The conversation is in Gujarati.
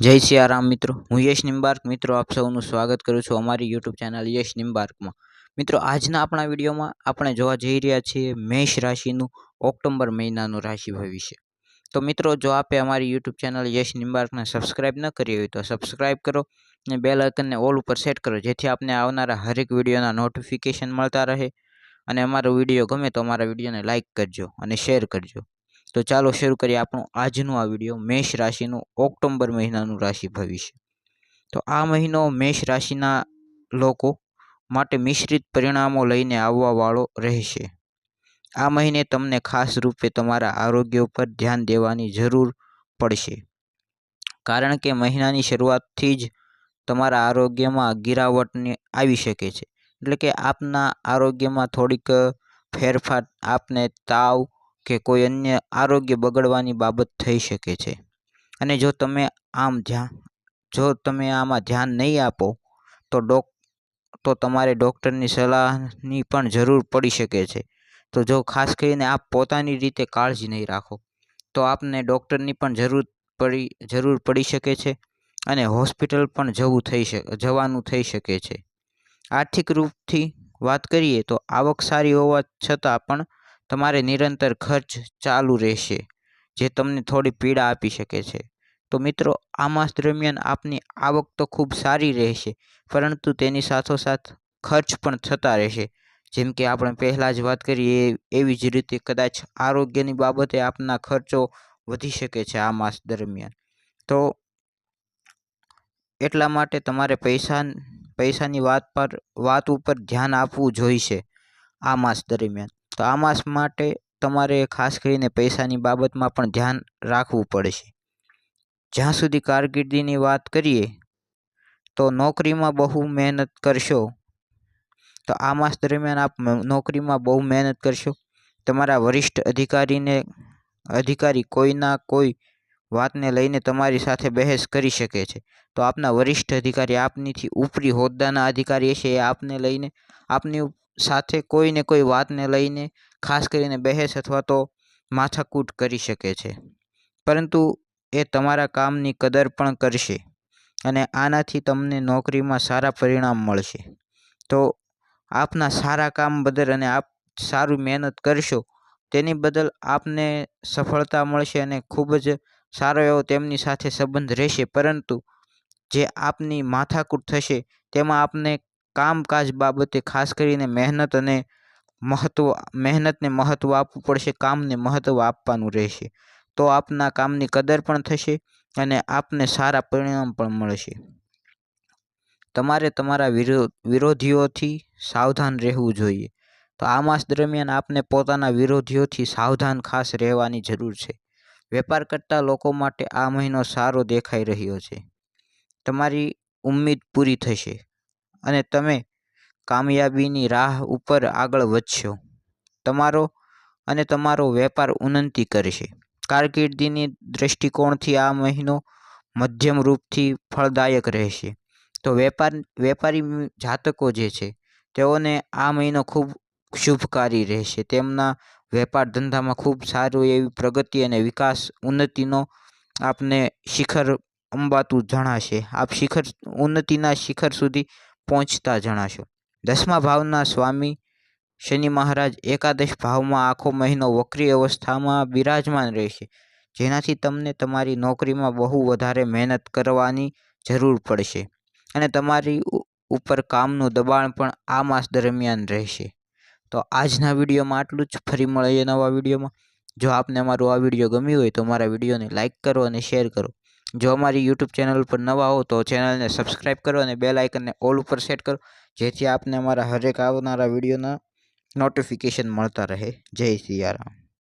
જય સિયારામ મિત્રો, હું યશ નિમ્બાર્ક મિત્રો આપ સૌનું સ્વાગત કરું છું અમારી યુટ્યુબ ચેનલ યશ નિમ્બાર્કમાં। મિત્રો આજના આપણા વિડીયોમાં આપણે જોવા જઈ રહ્યા છીએ મેષ રાશિનું ઓક્ટોબર મહિનાનું રાશિ ભવિષ્ય। તો મિત્રો જો આપે અમારી યુટ્યુબ ચેનલ યશ નિમ્બાર્કને સબસ્ક્રાઇબ ન કરી હોય તો સબસ્ક્રાઇબ કરો અને બેલ આઇકનને ઓલ ઉપર સેટ કરો, જેથી આપને આવનારા હરેક વિડીયોના નોટિફિકેશન મળતા રહે। અને અમારો વિડીયો ગમે તો અમારા વિડીયોને લાઇક કરજો અને શેર કરજો। તો ચાલો શરૂ કરીએ આપણું આજનું આ વિડીયો મેષ રાશિનું ઓક્ટોબર મહિનાનું રાશિ ભવિષ્ય। તો આ મહિનો મેષ રાશિના લોકો માટે મિશ્રિત પરિણામો લઈને આવવા વાળો રહેશે। આ મહિને તમને ખાસ રૂપે તમારા આરોગ્ય ઉપર ધ્યાન દેવાની જરૂર પડશે, કારણ કે મહિનાની શરૂઆતથી જ તમારા આરોગ્યમાં ગિરાવટને આવી શકે છે। એટલે કે આપના આરોગ્યમાં થોડીક ફેરફાર, આપને તાવ કે કોઈ અન્ય આરોગ્ય બગડવાની બાબત થઈ શકે છે। અને જો તમે આમાં ધ્યાન નહીં આપો તો તમારે ડૉક્ટરની સલાહની પણ જરૂર પડી શકે છે। તો જો ખાસ કરીને આપ પોતાની રીતે કાળજી નહીં રાખો તો આપને ડૉક્ટરની પણ જરૂર પડી શકે છે અને હોસ્પિટલ પણ જવાનું થઈ શકે છે। આર્થિક રૂપથી વાત કરીએ તો આવક સારી હોવા છતાં પણ તમારે નિરંતર ખર્ચ ચાલુ રહેશે, જે તમને થોડી પીડા આપી શકે છે। તો મિત્રો આ માસ દરમિયાન આપની આવક તો ખૂબ સારી રહેશે, પરંતુ તેની સાથોસાથ ખર્ચ પણ થતા રહેશે। જેમ કે આપણે પહેલાં જ વાત કરીએ એવી જ રીતે કદાચ આરોગ્યની બાબતે આપના ખર્ચો વધી શકે છે આ માસ દરમિયાન। તો એટલા માટે તમારે પૈસાની વાત ઉપર ધ્યાન આપવું જોઈશે આ માસ દરમિયાન। તો આ માસ માટે તમારે ખાસ કરીને પૈસાની બાબતમાં પણ ધ્યાન રાખવું પડશે। જ્યાં સુધી કારકિર્દીની વાત કરીએ તો નોકરીમાં બહુ મહેનત કરશો। તો આ માસ દરમિયાન આપ નોકરીમાં બહુ મહેનત કરશો। તમારા વરિષ્ઠ અધિકારી કોઈના કોઈ વાતને લઈને તમારી સાથે બહેસ કરી શકે છે। તો આપના વરિષ્ઠ અધિકારી, આપનીથી ઉપરી હોદ્દાના અધિકારી હશે, એ આપની સાથે કોઈને કોઈ વાતને લઈને ખાસ કરીને બહેસ અથવા તો માથાકૂટ કરી શકે છે, પરંતુ એ તમારા કામની કદર પણ કરશે અને આનાથી તમને નોકરીમાં સારા પરિણામ મળશે। તો આપના સારા કામ બદલ અને આપ સારું મહેનત કરશો તેની બદલ આપને સફળતા મળશે અને ખૂબ જ સારો એવો તેમની સાથે સંબંધ રહેશે, પરંતુ જે આપની માથાકૂટ થશે તેમાં આપને કામકાજ બાબતે ખાસ કરીને મહેનતને મહત્ત્વ આપવું પડશે, કામને મહત્ત્વ આપવાનું રહેશે। તો આપના કામની કદર પણ થશે અને આપને સારા પરિણામ પણ મળશે। તમારે તમારા વિરોધીઓથી સાવધાન રહેવું જોઈએ। તો આ માસ દરમિયાન આપને પોતાના વિરોધીઓથી સાવધાન ખાસ રહેવાની જરૂર છે। વેપાર કરતા લોકો માટે આ મહિનો સારો દેખાઈ રહ્યો છે। તમારી ઉમ્મીદ પૂરી થશે અને તમે કામયાબીની રાહ ઉપર આગળ વધશો। તમારો વેપાર ઉન્નતિ કરશે। કારકિર્દીની દૃષ્ટિકોણથી આ મહિનો મધ્યમ રૂપથી ફળદાયક રહેશે। તો વેપારી જાતકો જે છે તેઓને આ મહિનો ખૂબ શુભકારી રહેશે। તેમના વેપાર ધંધામાં ખૂબ સારું એવી પ્રગતિ અને વિકાસ, ઉન્નતિનો આપને શિખર અંબાતું જણાશે। આપ ઉન્નતિના શિખર સુધી પહોંચતા જણાશો। 10મા ભાવના સ્વામી શનિ મહારાજ એકાદશ ભાવમાં આખો મહિનો વક્રી અવસ્થામાં બિરાજમાન રહેશે, જેનાથી તમને તમારી નોકરીમાં બહુ વધારે મહેનત કરવાની જરૂર પડશે અને તમારી ઉપર કામનું દબાણ પણ આ માસ દરમિયાન રહેશે। તો આજના વિડીયોમાં આટલું જ। ફરી મળીએ નવા વિડીયોમાં। જો આપને અમારો આ વિડીયો ગમ્યો હોય તો અમારા વિડીયોને લાઇક કરો અને શેર કરો। જો અમારી યુટ્યુબ ચેનલ પર નવા હો તો ચેનલને સબસ્ક્રાઇબ કરો અને બેલ આઇકનને ઓલ ઉપર સેટ કરો, જેથી આપને અમારા હરેક આવનારા વિડીયોના નોટિફિકેશન મળતા રહે। જય સિયારામ।